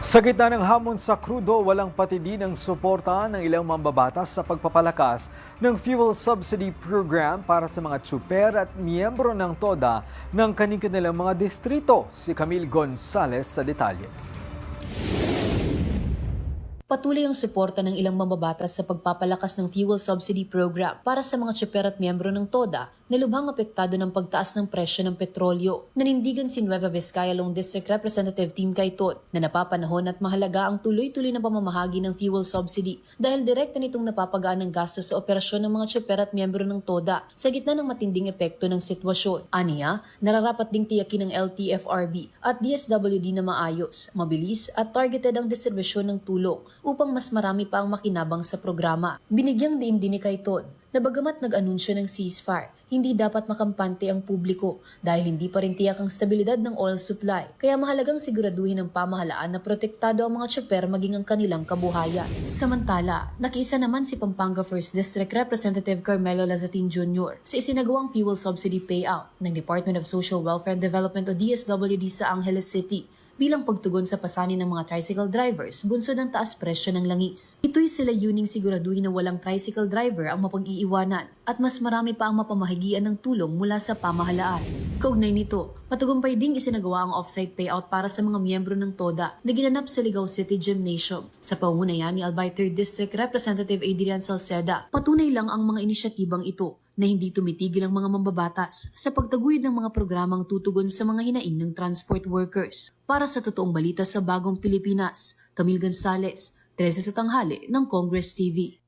Sa gitna ng hamon sa krudo, walang patidin ang suporta ng ilang mambabatas sa pagpapalakas ng fuel subsidy program para sa mga tsuper at miyembro ng TODA ng kanilang mga distrito. Si Camille Gonzalez sa detalye. Patuloy ang suporta ng ilang mambabatas sa pagpapalakas ng fuel subsidy program para sa mga tsuper at miyembro ng TODA na lubhang apektado ng pagtaas ng presyo ng petrolyo. Nanindigan si Nueva Vizcaya Long District Representative Tim Cayton na napapanahon at mahalaga ang tuloy-tuloy na pamamahagi ng fuel subsidy dahil direkta nitong napapagaan ng gastos sa operasyon ng mga tsuper at miyembro ng TODA sa gitna ng matinding epekto ng sitwasyon. Aniya, nararapat ding tiyakin ng LTFRB at DSWD na maayos, mabilis at targeted ang distribusyon ng tulong upang mas marami pa ang makinabang sa programa. Binigyang diin din ni Cayton na bagamat nag-anunsyo ng ceasefire, hindi dapat makampante ang publiko dahil hindi pa rin tiyak ang stabilidad ng oil supply. Kaya mahalagang siguraduhin ng pamahalaan na protektado ang mga tsuper maging ang kanilang kabuhayan. Samantala, nakiisa naman si Pampanga 1st District Representative Carmelo Lazatin Jr. sa isinagawang fuel subsidy payout ng Department of Social Welfare and Development o DSWD sa Angeles City bilang pagtugon sa pasanin ng mga tricycle drivers bunsod ng taas presyo ng langis. Ito'y sila yuning siguraduhin na walang tricycle driver ang mapag-iiwanan at mas marami pa ang mapamahigian ng tulong mula sa pamahalaan. Kaugnay nito, patugumpay ding isinagawa ang off-site payout para sa mga miyembro ng TODA na ginanap sa Ligao City Gymnasium. Sa pangunayan ni Albay 3rd District Representative Adrian Salceda, patunay lang ang mga inisyatibang ito na hindi tumitigil ang mga mambabatas sa pagtaguyod ng mga programang tutugon sa mga hinaing ng transport workers. Para sa totoong balita sa Bagong Pilipinas, Camille Gonzalez, 13 sa tanghali ng Congress TV.